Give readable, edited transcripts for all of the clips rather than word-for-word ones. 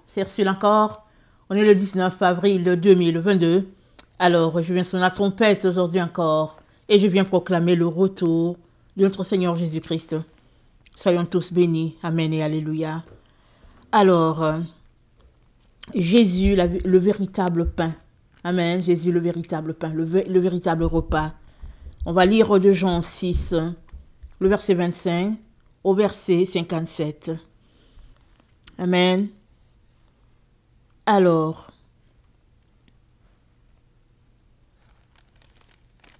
C'est reçu encore. On est le 19 avril 2022. Alors, je viens sonner la trompette aujourd'hui encore. Et je viens proclamer le retour de notre Seigneur Jésus-Christ. Soyons tous bénis. Amen et Alléluia. Alors, Jésus, le véritable pain. Amen. Jésus, le véritable pain, le véritable repas. On va lire de Jean 6, le verset 25 au verset 57. Amen. Alors,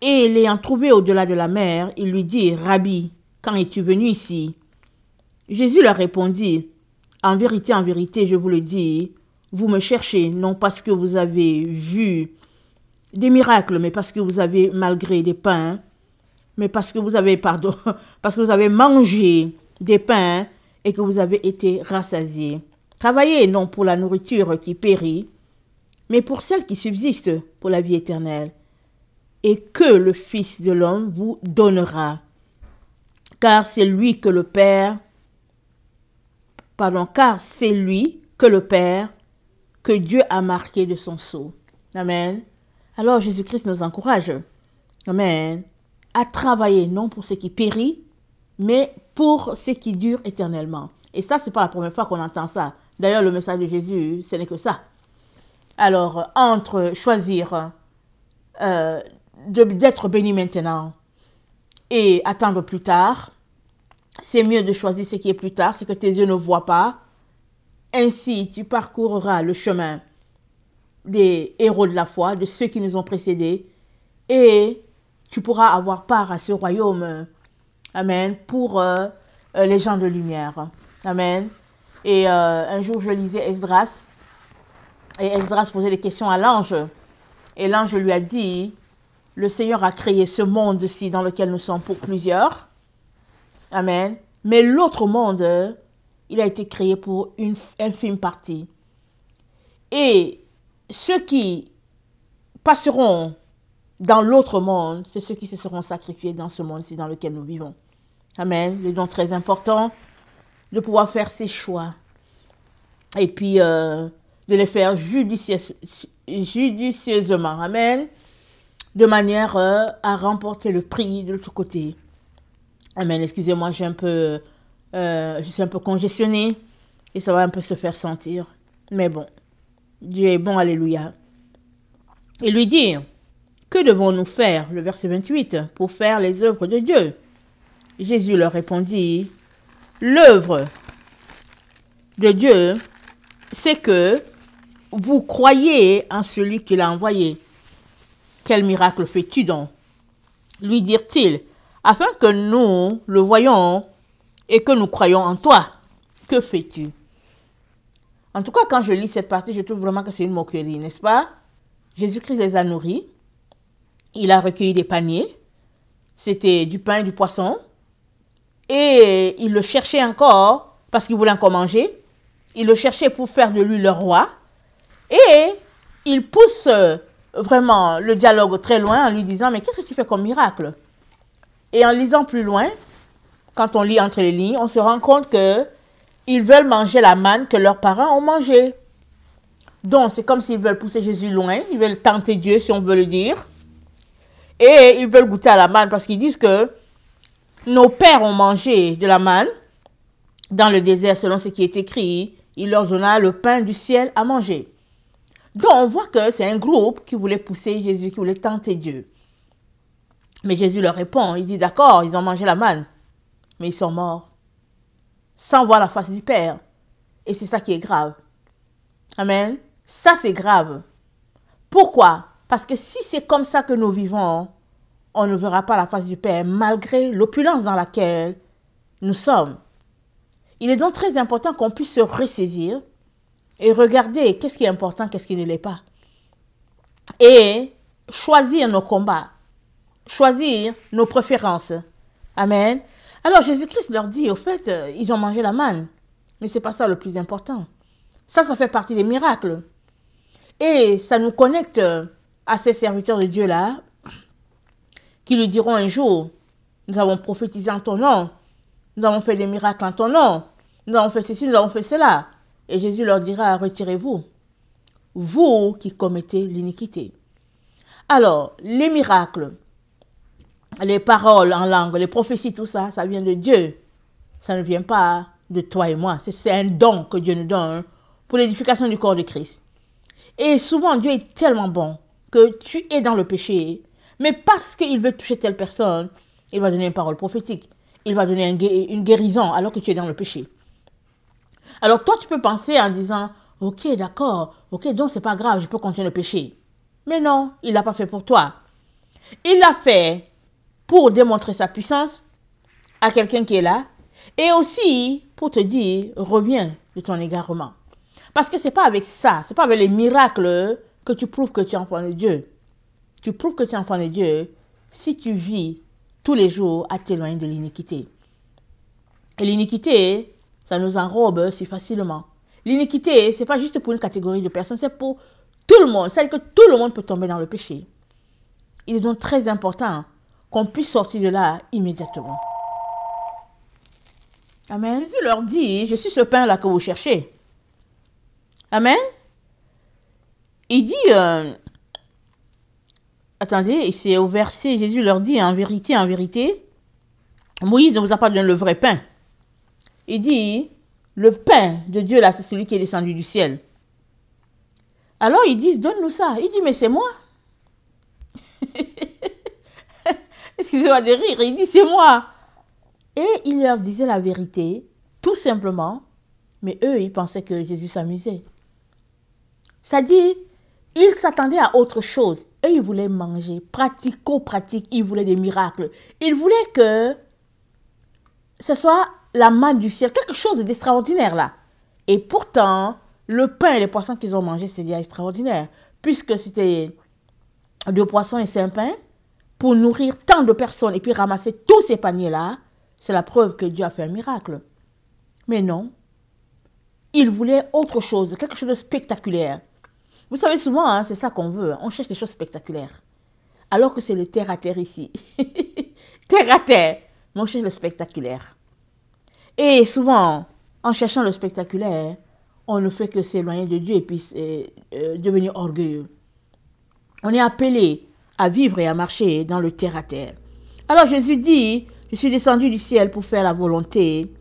et l'ayant trouvé au-delà de la mer, il lui dit, Rabbi, quand es-tu venu ici? Jésus leur répondit, en vérité, je vous le dis, vous me cherchez, non parce que vous avez vu des miracles, mais parce que vous avez malgré des pains, mais parce que vous avez, parce que vous avez mangé des pains et que vous avez été rassasiés. Travaillez non pour la nourriture qui périt, mais pour celle qui subsiste pour la vie éternelle, et que le Fils de l'homme vous donnera. Car c'est lui que le Père, que Dieu a marqué de son sceau. Amen. Alors Jésus-Christ nous encourage, amen, à travailler non pour ce qui périt, mais pour ce qui dure éternellement. Et ça, c'est pas la première fois qu'on entend ça. D'ailleurs, le message de Jésus, ce n'est que ça. Alors, entre choisir d'être béni maintenant et attendre plus tard, c'est mieux de choisir ce qui est plus tard, ce que tes yeux ne voient pas. Ainsi, tu parcourras le chemin des héros de la foi, de ceux qui nous ont précédés, et tu pourras avoir part à ce royaume, amen, pour les gens de lumière, amen. Et un jour, je lisais Esdras, et Esdras posait des questions à l'ange, et l'ange lui a dit, le Seigneur a créé ce monde-ci dans lequel nous sommes pour plusieurs, amen, mais l'autre monde, il a été créé pour une infime partie. Et ceux qui passeront dans l'autre monde, c'est ceux qui se seront sacrifiés dans ce monde-ci dans lequel nous vivons. Amen. Il est donc très important de pouvoir faire ses choix. Et puis, de les faire judicieusement. Amen. De manière à remporter le prix de l'autre côté. Amen. Excusez-moi, je suis un peu congestionnée. Et ça va un peu se faire sentir. Mais bon. Dieu est bon, alléluia. Et lui dire, que devons-nous faire, le verset 28, pour faire les œuvres de Dieu? Jésus leur répondit, l'œuvre de Dieu, c'est que vous croyez en celui qui l'a envoyé. Quel miracle fais-tu donc? Lui dirent-ils, afin que nous le voyions et que nous croyons en toi. Que fais-tu? En tout cas, quand je lis cette partie, je trouve vraiment que c'est une moquerie, n'est-ce pas? Jésus-Christ les a nourris. Il a recueilli des paniers. C'était du pain et du poisson. Et il le cherchait encore parce qu'il voulait encore manger. Il le cherchait pour faire de lui le roi. Et il pousse vraiment le dialogue très loin en lui disant, mais qu'est-ce que tu fais comme miracle? Et en lisant plus loin, quand on lit entre les lignes, on se rend compte que ils veulent manger la manne que leurs parents ont mangée. Donc, c'est comme s'ils veulent pousser Jésus loin. Ils veulent tenter Dieu, si on veut le dire. Et ils veulent goûter à la manne parce qu'ils disent que nos pères ont mangé de la manne dans le désert, selon ce qui est écrit. Il leur donna le pain du ciel à manger. Donc, on voit que c'est un groupe qui voulait pousser Jésus, qui voulait tenter Dieu. Mais Jésus leur répond. Il dit, d'accord, ils ont mangé la manne, mais ils sont morts sans voir la face du Père. Et c'est ça qui est grave. Amen. Ça, c'est grave. Pourquoi? Parce que si c'est comme ça que nous vivons, on ne verra pas la face du Père, malgré l'opulence dans laquelle nous sommes. Il est donc très important qu'on puisse se ressaisir et regarder qu'est-ce qui est important, qu'est-ce qui ne l'est pas. Et choisir nos combats, choisir nos préférences. Amen. Alors Jésus-Christ leur dit, au fait, ils ont mangé la manne. Mais ce n'est pas ça le plus important. Ça fait partie des miracles. Et ça nous connecte à ces serviteurs de Dieu-là, qui lui diront un jour, nous avons prophétisé en ton nom, nous avons fait des miracles en ton nom, nous avons fait ceci, nous avons fait cela. Et Jésus leur dira, retirez-vous, vous qui commettez l'iniquité. Alors, les miracles, les paroles en langue, les prophéties, tout ça, ça vient de Dieu. Ça ne vient pas de toi et moi. C'est un don que Dieu nous donne pour l'édification du corps de Christ. Et souvent, Dieu est tellement bon que tu es dans le péché, mais parce qu'il veut toucher telle personne, il va donner une parole prophétique. Il va donner une guérison alors que tu es dans le péché. Alors toi, tu peux penser en disant, ok, d'accord, ok, donc c'est pas grave, je peux continuer le péché. Mais non, il l'a pas fait pour toi. Il l'a fait pour démontrer sa puissance à quelqu'un qui est là, et aussi pour te dire, reviens de ton égarement. Parce que c'est pas avec ça, c'est pas avec les miracles que tu prouves que tu es enfant de Dieu. Tu prouves que tu es enfant de Dieu si tu vis tous les jours à t'éloigner de l'iniquité. Et l'iniquité, ça nous enrobe si facilement. L'iniquité, c'est pas juste pour une catégorie de personnes, c'est pour tout le monde. C'est-à-dire que tout le monde peut tomber dans le péché. Il est donc très important qu'on puisse sortir de là immédiatement. Amen. Jésus leur dit, je suis ce pain-là que vous cherchez. Amen. Il dit, attendez, c'est au verset, Jésus leur dit, en vérité, Moïse ne vous a pas donné le vrai pain. Il dit, le pain de Dieu, là, c'est celui qui est descendu du ciel. Alors ils disent, donne-nous ça. Il dit, mais c'est moi. Excusez-moi de rire. Il dit, c'est moi. Et il leur disait la vérité, tout simplement, mais eux, ils pensaient que Jésus s'amusait. Ça dit, ils s'attendaient à autre chose. Eux, ils voulaient manger, pratico-pratique, ils voulaient des miracles. Ils voulaient que ce soit la manne du ciel, quelque chose d'extraordinaire là. Et pourtant, le pain et les poissons qu'ils ont mangés, c'était déjà extraordinaire. Puisque c'était 2 poissons et 5 pains, pour nourrir tant de personnes et puis ramasser tous ces paniers-là, c'est la preuve que Dieu a fait un miracle. Mais non, ils voulaient autre chose, quelque chose de spectaculaire. Vous savez, souvent, hein, c'est ça qu'on veut. On cherche des choses spectaculaires. Alors que c'est le terre-à-terre ici. Terre-à-terre. Mais on cherche le spectaculaire. Et souvent, en cherchant le spectaculaire, on ne fait que s'éloigner de Dieu et puis devenir orgueilleux. On est appelé à vivre et à marcher dans le terre-à-terre. Alors Jésus dit, je suis descendu du ciel pour faire la volonté.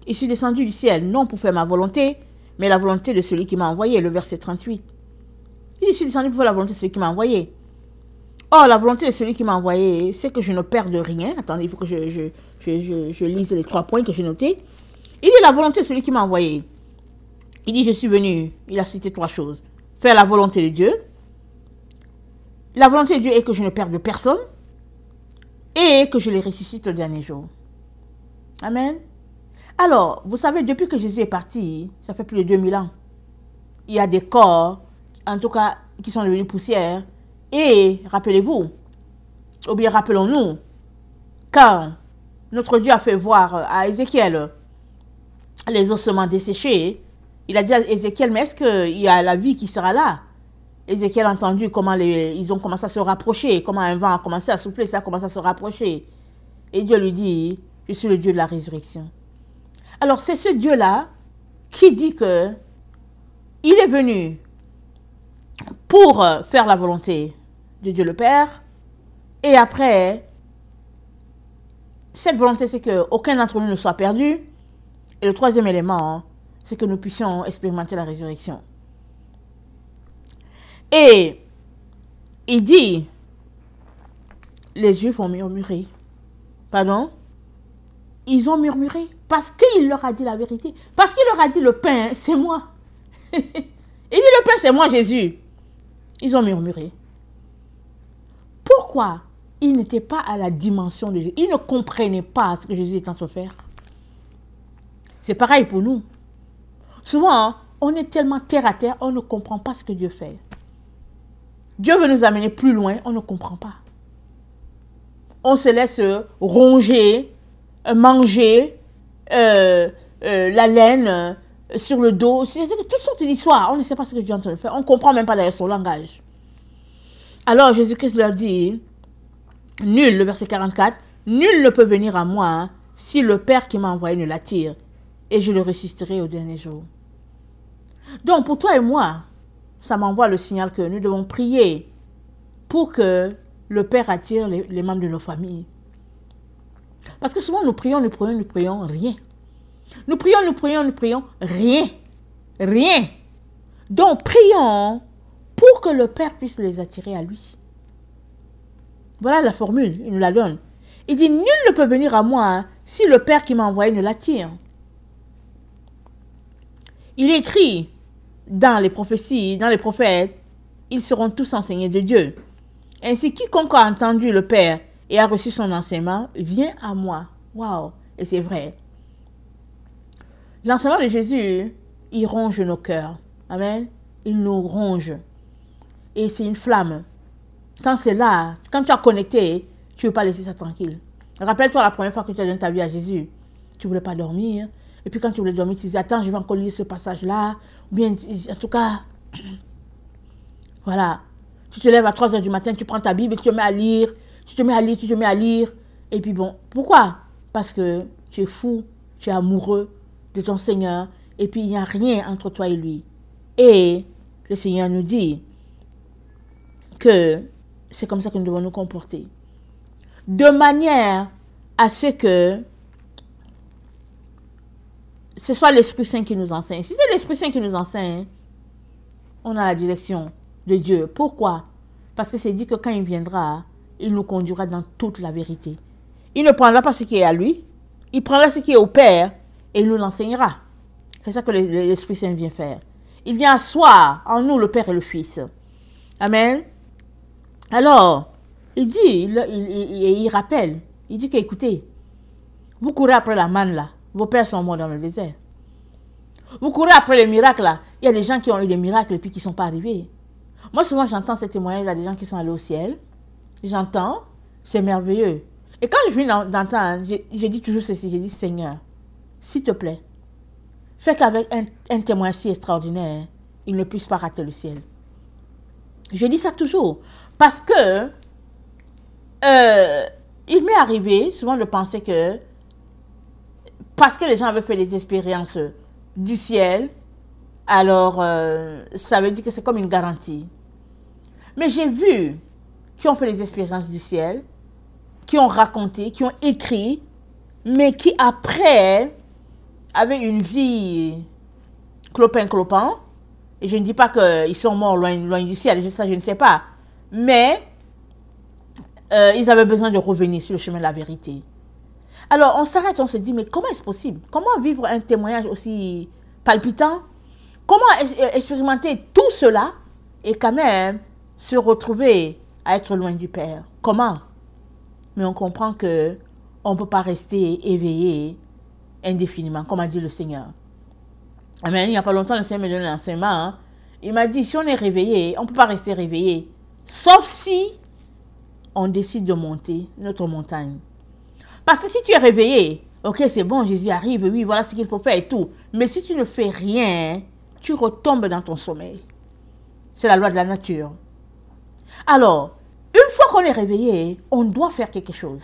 Je suis descendu du ciel, non pour faire ma volonté, mais la volonté de celui qui m'a envoyé, le verset 38. Il dit, je suis descendu pour faire la volonté de celui qui m'a envoyé. Or, la volonté de celui qui m'a envoyé, c'est que je ne perde rien. Attendez, il faut que je lise les 3 points que j'ai notés. Il dit, la volonté de celui qui m'a envoyé. Il dit, je suis venu, il a cité 3 choses. Faire la volonté de Dieu. La volonté de Dieu est que je ne perde personne. Et que je les ressuscite au dernier jour. Amen. Alors, vous savez, depuis que Jésus est parti, ça fait plus de 2000 ans. Il y a des corps, en tout cas, qui sont devenus poussière. Et, rappelez-vous, ou bien rappelons-nous, quand notre Dieu a fait voir à Ézéchiel les ossements desséchés, il a dit à Ézéchiel, mais est-ce qu'il y a la vie qui sera là? Ézéchiel a entendu comment ils ont commencé à se rapprocher, comment un vent a commencé à souffler, ça a commencé à se rapprocher. Et Dieu lui dit, je suis le Dieu de la résurrection. Alors c'est ce Dieu-là qui dit que il est venu pour faire la volonté de Dieu le Père. Et après, cette volonté, c'est qu'aucun d'entre nous ne soit perdu. Et le 3e élément, c'est que nous puissions expérimenter la résurrection. Et il dit, les Juifs ont murmuré. Pardon? Ils ont murmuré parce qu'il leur a dit la vérité. Parce qu'il leur a dit, le pain, c'est moi. Il dit, le pain, c'est moi, Jésus. Ils ont murmuré. Pourquoi ils n'étaient pas à la dimension de Jésus? Ils ne comprenaient pas ce que Jésus est en train de faire. C'est pareil pour nous. Souvent, on est tellement terre à terre, on ne comprend pas ce que Dieu fait. Dieu veut nous amener plus loin, on ne comprend pas. On se laisse ronger, manger, la laine sur le dos. C'est toutes sortes d'histoires. On ne sait pas ce que Dieu est en train de faire. On ne comprend même pas d'ailleurs son langage. Alors Jésus-Christ leur dit, nul, le verset 44, nul ne peut venir à moi si le Père qui m'a envoyé ne l'attire, et je le ressusciterai au dernier jour. Donc, pour toi et moi, ça m'envoie le signal que nous devons prier pour que le Père attire les membres de nos familles. Parce que souvent, nous prions, rien. Nous prions, rien. Rien. Donc, prions pour que le Père puisse les attirer à lui. Voilà la formule, il nous la donne. Il dit, nul ne peut venir à moi si le Père qui m'a envoyé ne l'attire. Il écrit dans les prophéties, dans les prophètes, ils seront tous enseignés de Dieu. Ainsi, quiconque a entendu le Père et a reçu son enseignement, vient à moi. Waouh! Et c'est vrai. L'enseignement de Jésus, il ronge nos cœurs. Amen. Il nous ronge. Et c'est une flamme. Quand c'est là, quand tu as connecté, tu ne veux pas laisser ça tranquille. Rappelle-toi la première fois que tu as donné ta vie à Jésus. Tu ne voulais pas dormir. Et puis quand tu voulais dormir, tu disais, attends, je vais encore lire ce passage-là. Ou bien, en tout cas, voilà. Tu te lèves à 3 h du matin, tu prends ta Bible et tu te mets à lire. Tu te mets à lire. Et puis bon, pourquoi? Parce que tu es fou, tu es amoureux de ton Seigneur. Et puis il n'y a rien entre toi et lui. Et le Seigneur nous dit que c'est comme ça que nous devons nous comporter. De manière à ce que ce soit l'Esprit Saint qui nous enseigne. Si c'est l'Esprit Saint qui nous enseigne, on a la direction de Dieu. Pourquoi? Parce que c'est dit que quand il viendra, il nous conduira dans toute la vérité. Il ne prendra pas ce qui est à lui, il prendra ce qui est au Père et il nous l'enseignera. C'est ça que l'Esprit Saint vient faire. Il vient asseoir en nous le Père et le Fils. Amen. Alors, il dit, il rappelle, il dit qu'écoutez, vous courez après la manne là, vos pères sont morts dans le désert. Vous courez après les miracles là, il y a des gens qui ont eu des miracles et puis qui ne sont pas arrivés. Moi souvent j'entends ces témoignages là, des gens qui sont allés au ciel, j'entends, c'est merveilleux. Et quand je viens d'entendre, j'ai dit toujours ceci, j'ai dit Seigneur, s'il te plaît, fais qu'avec un témoin si extraordinaire, il ne puisse pas rater le ciel. Je dis ça toujours, parce que il m'est arrivé souvent de penser que parce que les gens avaient fait des expériences du ciel, alors ça veut dire que c'est comme une garantie. Mais j'ai vu qui ont fait des expériences du ciel, qui ont raconté, qui ont écrit, mais qui après avaient une vie clopin-clopin. Et je ne dis pas qu'ils sont morts loin du ciel, ça je ne sais pas. Mais ils avaient besoin de revenir sur le chemin de la vérité. Alors on s'arrête, on se dit, mais comment est-ce possible? Comment vivre un témoignage aussi palpitant? Comment expérimenter tout cela et quand même se retrouver à être loin du Père? Comment? Mais on comprend que on ne peut pas rester éveillé indéfiniment, comme a dit le Seigneur. Amen. Il n'y a pas longtemps, le Seigneur m'a donné l'enseignement. Hein. Il m'a dit, si on est réveillé, on ne peut pas rester réveillé. Sauf si on décide de monter notre montagne. Parce que si tu es réveillé, ok, c'est bon, Jésus arrive, oui, voilà ce qu'il faut faire et tout. Mais si tu ne fais rien, tu retombes dans ton sommeil. C'est la loi de la nature. Alors, une fois qu'on est réveillé, on doit faire quelque chose.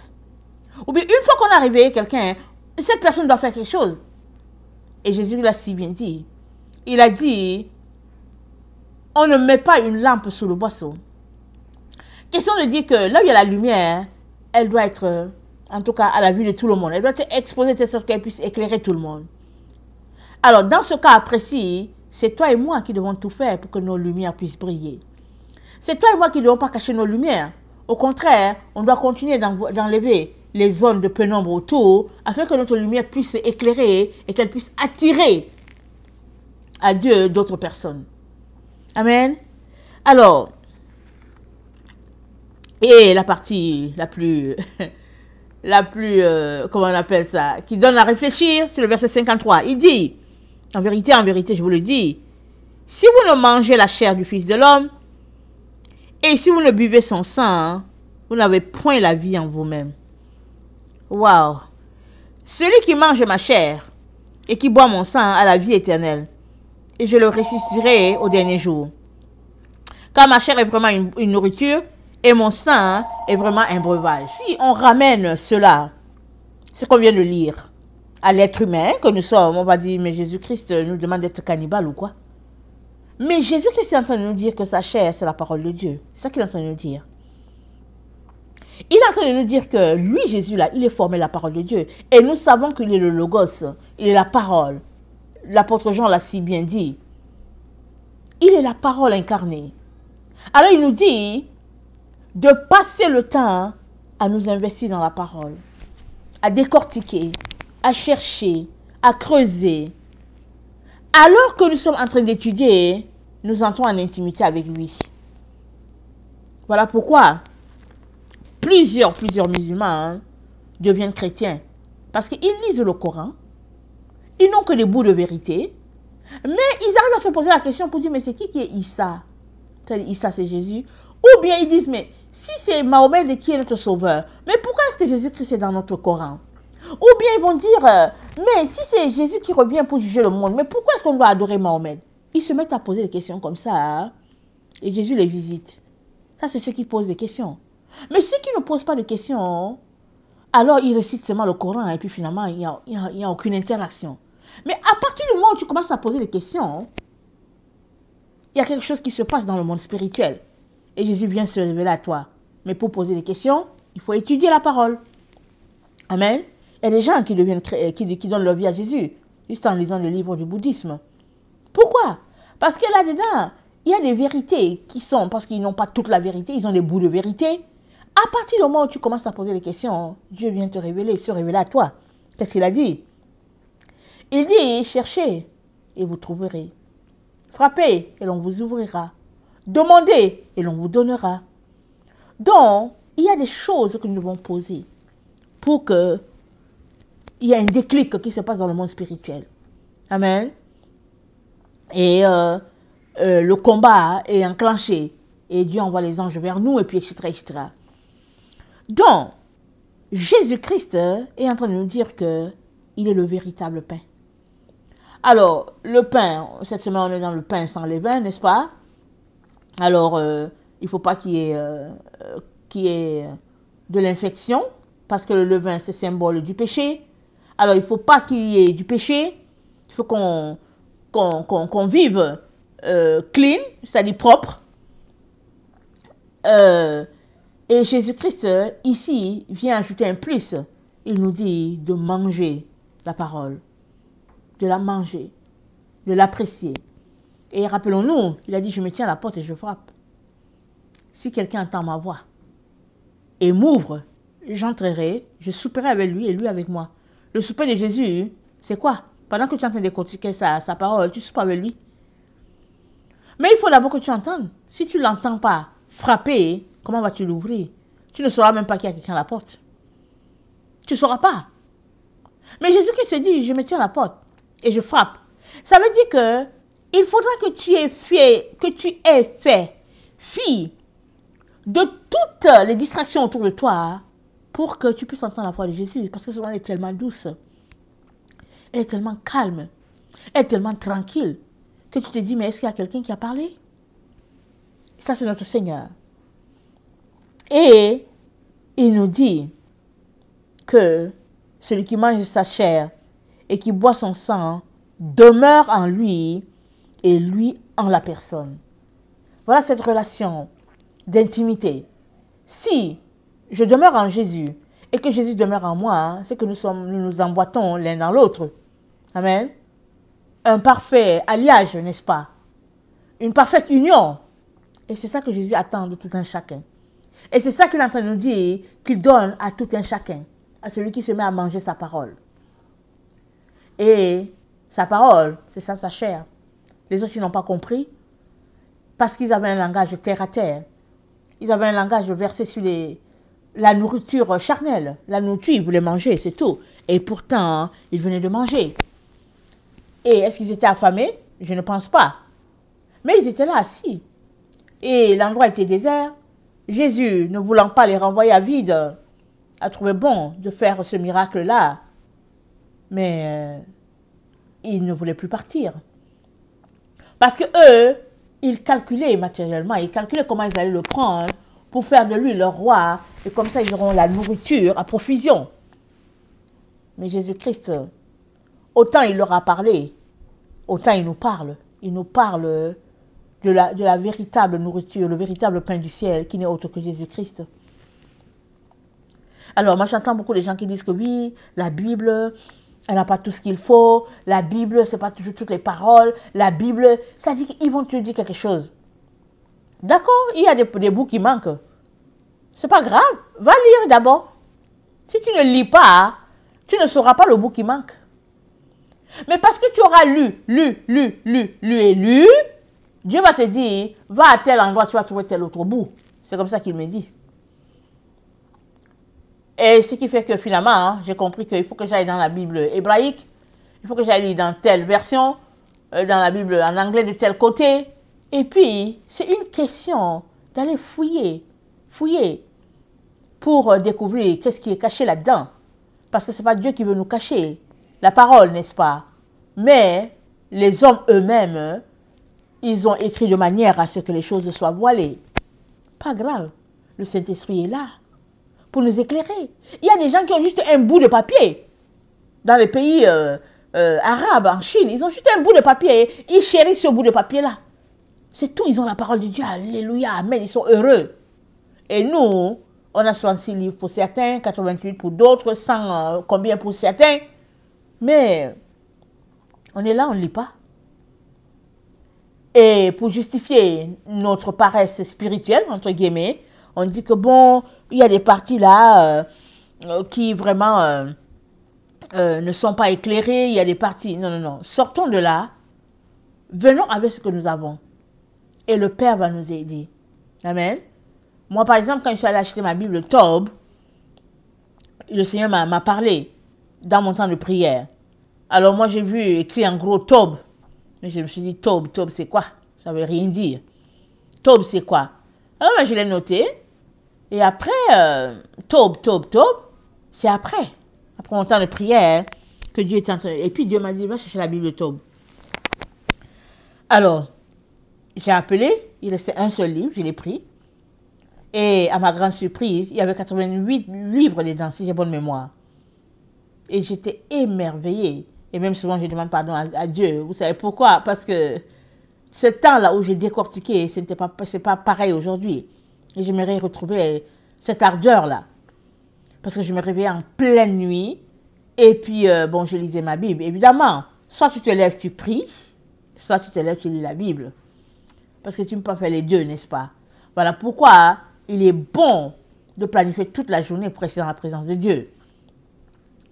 Ou bien une fois qu'on a réveillé quelqu'un, cette personne doit faire quelque chose. Et Jésus l'a si bien dit. Il a dit, on ne met pas une lampe sous le boisseau. Question de dire que là où il y a la lumière, elle doit être, en tout cas à la vue de tout le monde. Elle doit être exposée de sorte qu'elle puisse éclairer tout le monde. Alors dans ce cas précis, c'est toi et moi qui devons tout faire pour que nos lumières puissent briller. C'est toi et moi qui ne devons pas cacher nos lumières. Au contraire, on doit continuer d'enlever les zones de pénombre autour afin que notre lumière puisse éclairer et qu'elle puisse attirer à Dieu d'autres personnes. Amen. Alors, et la partie la plus, comment on appelle ça, qui donne à réfléchir, c'est le verset 53. Il dit, en vérité, je vous le dis, si vous ne mangez la chair du Fils de l'homme, et si vous ne buvez son sang, vous n'avez point la vie en vous-même. Waouh! Celui qui mange ma chair et qui boit mon sang a la vie éternelle, et je le ressusciterai au dernier jour. Car ma chair est vraiment une nourriture, et mon sang est vraiment un breuvage. Si on ramène cela, ce qu'on vient de lire, à l'être humain que nous sommes, on va dire, mais Jésus-Christ nous demande d'être cannibales ou quoi? Mais Jésus-Christ est en train de nous dire que sa chair, c'est la parole de Dieu. C'est ça qu'il est en train de nous dire. Il est en train de nous dire que lui, Jésus, là, il est formé la parole de Dieu. Et nous savons qu'il est le Logos, il est la parole. L'apôtre Jean l'a si bien dit. Il est la parole incarnée. Alors il nous dit de passer le temps à nous investir dans la parole, à décortiquer, à chercher, à creuser. Alors que nous sommes en train d'étudier, nous entrons en intimité avec lui. Voilà pourquoi plusieurs musulmans deviennent chrétiens. Parce qu'ils lisent le Coran, ils n'ont que des bouts de vérité, mais ils arrivent à se poser la question pour dire, mais c'est qui est Issa? Issa, c'est Jésus. Ou bien ils disent, mais si c'est Mahomet qui est notre sauveur, mais pourquoi est-ce que Jésus-Christ est dans notre Coran? Ou bien ils vont dire, mais si c'est Jésus qui revient pour juger le monde, mais pourquoi est-ce qu'on doit adorer Mahomet? Ils se mettent à poser des questions comme ça, hein? Et Jésus les visite. Ça, c'est ceux qui posent des questions. Mais ceux qui ne posent pas de questions, alors ils récitent seulement le Coran et puis finalement, il n'y a aucune interaction. Mais à partir du moment où tu commences à poser des questions, il y a quelque chose qui se passe dans le monde spirituel. Et Jésus vient se révéler à toi. Mais pour poser des questions, il faut étudier la parole. Amen. Il y a des gens qui donnent leur vie à Jésus, juste en lisant les livres du bouddhisme. Pourquoi? Parce que là-dedans, il y a des vérités qui sont, parce qu'ils n'ont pas toute la vérité, ils ont des bouts de vérité. À partir du moment où tu commences à poser des questions, Dieu vient te révéler, se révéler à toi. Qu'est-ce qu'il a dit? Il dit, cherchez et vous trouverez. Frappez et l'on vous ouvrira. Demandez et l'on vous donnera. Donc, il y a des choses que nous devons poser pour qu'il y ait un déclic qui se passe dans le monde spirituel. Amen. Et le combat est enclenché. Et Dieu envoie les anges vers nous, et puis etc. etc. Donc, Jésus-Christ est en train de nous dire qu'il est le véritable pain. Alors, le pain, cette semaine on est dans le pain sans levain, n'est-ce pas? Alors, il ne faut pas qu'il y ait de l'infection, parce que le levain, c'est symbole du péché. Alors, il ne faut pas qu'il y ait du péché. Il faut qu'on vive clean, c'est-à-dire propre. Et Jésus-Christ, ici, vient ajouter un plus. Il nous dit de manger la parole, de la manger, de l'apprécier. Et rappelons-nous, il a dit, je me tiens à la porte et je frappe. Si quelqu'un entend ma voix et m'ouvre, j'entrerai, je souperai avec lui et lui avec moi. Le souper de Jésus, c'est quoi? Pendant que tu es en train d'écouter sa parole, tu soupes avec lui. Mais il faut d'abord que tu entendes. Si tu ne l'entends pas frapper, comment vas-tu l'ouvrir? Tu ne sauras même pas qu'il y a quelqu'un à la porte. Tu ne sauras pas. Mais Jésus-Christ s'est dit, je me tiens à la porte et je frappe. Ça veut dire que il faudra que tu aies fait fi de toutes les distractions autour de toi pour que tu puisses entendre la voix de Jésus. Parce que souvent, elle est tellement douce. Elle est tellement calme. Elle est tellement tranquille que tu te dis, mais est-ce qu'il y a quelqu'un qui a parlé? Ça, c'est notre Seigneur. Et il nous dit que celui qui mange sa chair et qui boit son sang demeure en lui et lui en la personne. Voilà cette relation d'intimité. Si je demeure en Jésus et que Jésus demeure en moi, c'est que nous nous emboîtons l'un dans l'autre. Amen. Un parfait alliage, n'est-ce pas? Une parfaite union. Et c'est ça que Jésus attend de tout un chacun. Et c'est ça qu'il est en train de nous dire, qu'il donne à tout un chacun, à celui qui se met à manger sa parole. Et sa parole, c'est ça sa chair. Les autres, ils n'ont pas compris parce qu'ils avaient un langage terre à terre. Ils avaient un langage versé sur la nourriture charnelle. La nourriture, ils voulaient manger, c'est tout. Et pourtant, ils venaient de manger. Et est-ce qu'ils étaient affamés? Je ne pense pas. Mais ils étaient là assis. Et l'endroit était désert. Jésus, ne voulant pas les renvoyer à vide, a trouvé bon de faire ce miracle-là. Mais ils ne voulaient plus partir. Parce que eux, ils calculaient matériellement, ils calculaient comment ils allaient le prendre pour faire de lui leur roi. Et comme ça, ils auront la nourriture à profusion. Mais Jésus-Christ, autant il leur a parlé, autant il nous parle. Il nous parle de la véritable nourriture, le véritable pain du ciel, qui n'est autre que Jésus-Christ. Alors, moi, j'entends beaucoup de gens qui disent que oui, la Bible, elle n'a pas tout ce qu'il faut. La Bible, c'est pas toujours toutes les paroles. La Bible, ça dit qu'ils vont te dire quelque chose. D'accord, il y a des bouts qui manquent. C'est pas grave. Va lire d'abord. Si tu ne lis pas, tu ne sauras pas le bout qui manque. Mais parce que tu auras lu, Dieu va te dire, va à tel endroit, tu vas trouver tel autre bout. C'est comme ça qu'il me dit. Et ce qui fait que finalement, hein, j'ai compris qu'il faut que j'aille dans la Bible hébraïque, il faut que j'aille lire dans telle version, dans la Bible en anglais de tel côté. Et puis, c'est une question d'aller fouiller pour découvrir qu'est-ce qui est caché là-dedans. Parce que ce n'est pas Dieu qui veut nous cacher la parole, n'est-ce pas? Mais les hommes eux-mêmes, ils ont écrit de manière à ce que les choses soient voilées. Pas grave, le Saint-Esprit est là pour nous éclairer. Il y a des gens qui ont juste un bout de papier. Dans les pays arabes, en Chine, ils ont juste un bout de papier. Ils chérissent ce bout de papier-là. C'est tout, ils ont la parole de Dieu. Alléluia, amen, ils sont heureux. Et nous, on a 66 livres pour certains, 88 pour d'autres, 100 combien pour certains. Mais on est là, on ne lit pas. Et pour justifier notre paresse spirituelle, entre guillemets, on dit que bon, il y a des parties là qui vraiment ne sont pas éclairées. Il y a des parties... Non. Sortons de là. Venons avec ce que nous avons. Et le Père va nous aider. Amen. Moi, par exemple, quand je suis allée acheter ma Bible Tob, le Seigneur m'a parlé dans mon temps de prière. Alors moi, j'ai vu écrit en gros Tob. Mais je me suis dit, Tob, c'est quoi? Ça veut rien dire. Tob, c'est quoi? Alors moi, je l'ai noté. Et après, Tob, c'est après mon temps de prière, que Dieu est en train... Et puis Dieu m'a dit, va chercher la Bible Tob. Alors, j'ai appelé, il restait un seul livre, je l'ai pris. Et à ma grande surprise, il y avait 88 livres dedans, si j'ai bonne mémoire. Et j'étais émerveillée. Et même souvent, je demande pardon à Dieu. Vous savez pourquoi? Parce que ce temps-là où j'ai décortiqué, c'est pas pareil aujourd'hui. Et j'aimerais retrouver cette ardeur-là. Parce que je me réveillais en pleine nuit. Et puis, bon, je lisais ma Bible. Évidemment, soit tu te lèves, tu pries, soit tu te lèves, tu lis la Bible. Parce que tu ne peux pas faire les deux, n'est-ce pas? Voilà pourquoi il est bon de planifier toute la journée pour rester dans la présence de Dieu.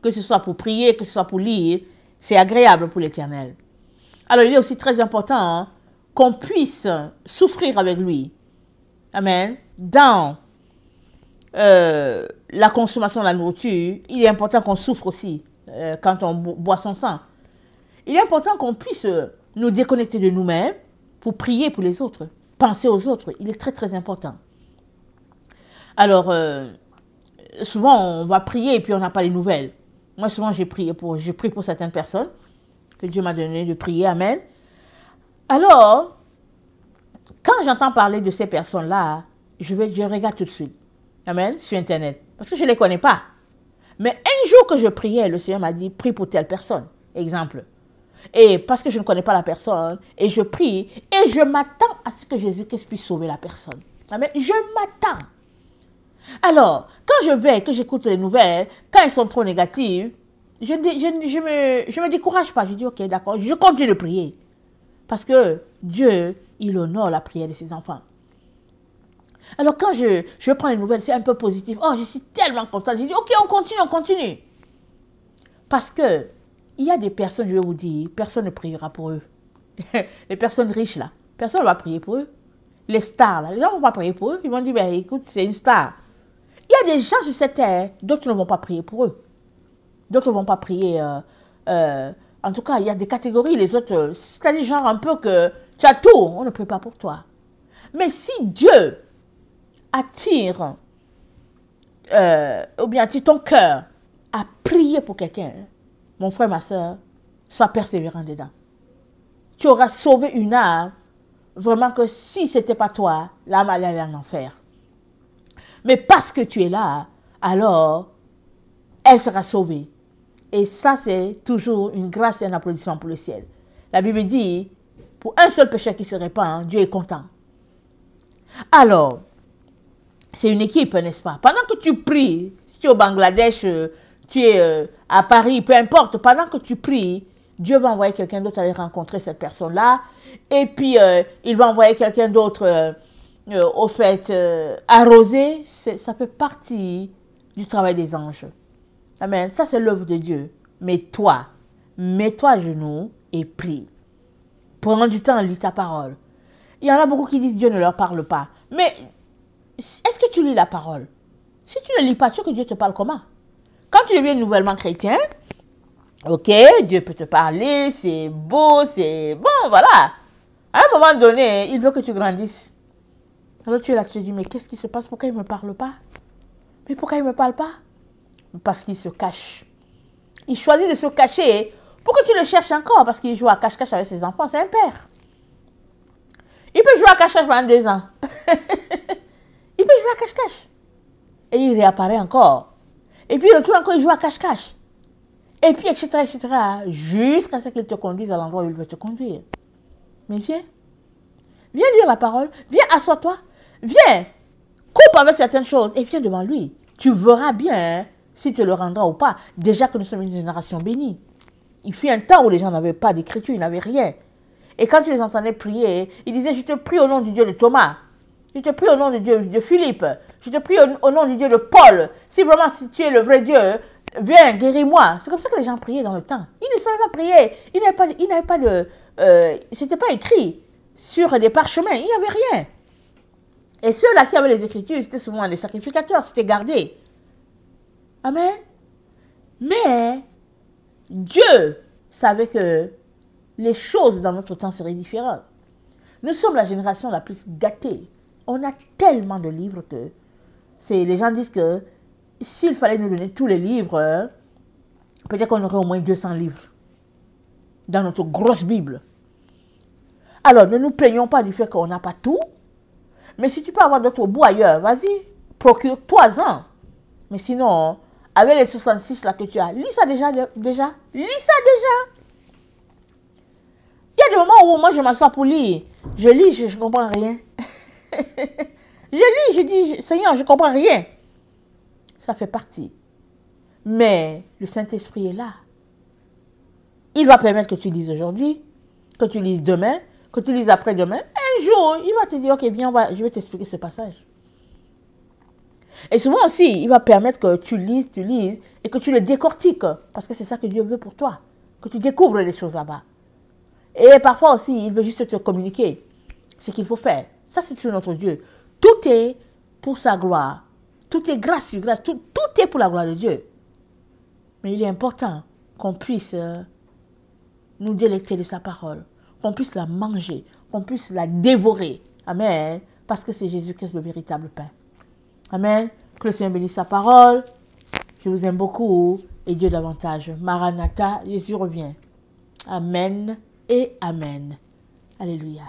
Que ce soit pour prier, que ce soit pour lire, c'est agréable pour l'Éternel. Alors, il est aussi très important qu'on puisse souffrir avec lui. Amen. Dans la consommation de la nourriture, il est important qu'on souffre aussi quand on boit son sang. Il est important qu'on puisse nous déconnecter de nous-mêmes pour prier pour les autres, penser aux autres. Il est très, très important. Alors, souvent, on va prier et puis on n'a pas les nouvelles. Moi, souvent, je prie pour certaines personnes que Dieu m'a donné de prier. Amen. Alors, quand j'entends parler de ces personnes-là, je regarde tout de suite. Amen. Sur Internet. Parce que je ne les connais pas. Mais un jour que je priais, le Seigneur m'a dit, prie pour telle personne. Exemple. Et parce que je ne connais pas la personne, et je prie, et je m'attends à ce que Jésus-Christ puisse sauver la personne. Amen. Je m'attends. Alors, quand je vais, que j'écoute les nouvelles, quand elles sont trop négatives, je me décourage pas. Je dis, ok, d'accord, je continue de prier. Parce que Dieu, il honore la prière de ses enfants. Alors, quand je prends les nouvelles, c'est un peu positif. Oh, je suis tellement contente. Je dis, ok, on continue. Parce que, il y a des personnes, je vais vous dire, personne ne priera pour eux. Les personnes riches, là, personne ne va prier pour eux. Les stars, là, les gens ne vont pas prier pour eux. Ils vont dire, ben, écoute, c'est une star. Il y a des gens sur cette terre, d'autres ne vont pas prier pour eux. D'autres ne vont pas prier. En tout cas, il y a des catégories. Les autres, c'est des gens un peu que tu as tout, on ne prie pas pour toi. Mais si Dieu attire, ou bien attire ton cœur à prier pour quelqu'un, mon frère, ma soeur, sois persévérant dedans. Tu auras sauvé une âme, vraiment que si ce n'était pas toi, l'âme allait aller en enfer. Mais parce que tu es là, alors, elle sera sauvée. Et ça, c'est toujours une grâce et un applaudissement pour le ciel. La Bible dit, pour un seul péché qui se répand, hein, Dieu est content. Alors, c'est une équipe, n'est-ce pas? Pendant que tu pries, si tu es au Bangladesh, tu es à Paris, peu importe, pendant que tu pries, Dieu va envoyer quelqu'un d'autre aller rencontrer cette personne-là. Et puis, il va envoyer quelqu'un d'autre, au fait, arroser. Ça fait partie du travail des anges. Amen. Ça, c'est l'œuvre de Dieu. Mais toi, mets-toi à genoux et prie. Prends du temps, lis ta parole. Il y en a beaucoup qui disent Dieu ne leur parle pas. Mais est-ce que tu lis la parole? Si tu ne lis pas, tu veux que Dieu te parle comment? Quand tu deviens nouvellement chrétien, ok, Dieu peut te parler, c'est beau, c'est bon, voilà. À un moment donné, il veut que tu grandisses. Alors tu es là, tu te dis, mais qu'est-ce qui se passe? Pourquoi il ne me parle pas? Mais pourquoi il ne me parle pas? Parce qu'il se cache. Il choisit de se cacher pour que tu le cherches encore, parce qu'il joue à cache-cache avec ses enfants, c'est un père. Il peut jouer à cache-cache pendant 2 ans. Il peut jouer à cache-cache. Et il réapparaît encore. Et puis il retourne encore, il joue à cache-cache. Et puis, etc., jusqu'à ce qu'il te conduise à l'endroit où il veut te conduire. Mais viens. Viens lire la parole. Viens, assois-toi. Viens. Coupe avec certaines choses et viens devant lui. Tu verras bien hein, s'il te le rendra ou pas. Déjà que nous sommes une génération bénie. Il fut un temps où les gens n'avaient pas d'écriture, ils n'avaient rien. Et quand tu les entendais prier, ils disaient, je te prie au nom du Dieu de Thomas. Je te prie au nom du Dieu de Philippe. Je te prie au nom du Dieu de Paul. Si vraiment si tu es le vrai Dieu, viens, guéris-moi. C'est comme ça que les gens priaient dans le temps. Ils ne savaient pas prier. Ils n'avaient pas de... c'était pas écrit sur des parchemins. Il n'y avait rien. Et ceux-là qui avaient les écritures, c'était souvent des sacrificateurs. C'était gardé. Amen. Mais Dieu savait que les choses dans notre temps seraient différentes. Nous sommes la génération la plus gâtée. On a tellement de livres que les gens disent que s'il fallait nous donner tous les livres, peut-être qu'on aurait au moins 200 livres dans notre grosse Bible. Alors, ne nous plaignons pas du fait qu'on n'a pas tout. Mais si tu peux avoir d'autres bouts ailleurs, vas-y, procure-toi-en. Mais sinon, avec les 66 là que tu as, lis ça déjà. Lis ça déjà. Il y a des moments où moi je m'assois pour lire. Je lis, je ne comprends rien. Je lis, je dis, Seigneur, je ne comprends rien. Ça fait partie. Mais le Saint-Esprit est là. Il va permettre que tu lises aujourd'hui, que tu lises demain, que tu lises après-demain. Un jour, il va te dire, ok, viens, je vais t'expliquer ce passage. Et souvent aussi, il va permettre que tu lises et que tu le décortiques. Parce que c'est ça que Dieu veut pour toi. Que tu découvres les choses là-bas. Et parfois aussi, il veut juste te communiquer ce qu'il faut faire. Ça, c'est sur notre Dieu. Tout est pour sa gloire. Tout est grâce sur grâce. Tout est pour la gloire de Dieu. Mais il est important qu'on puisse nous délecter de sa parole. Qu'on puisse la manger. Qu'on puisse la dévorer. Amen. Parce que c'est Jésus-Christ le véritable pain. Amen. Que le Seigneur bénisse sa parole. Je vous aime beaucoup. Et Dieu davantage. Maranatha, Jésus revient. Amen et Amen. Alléluia.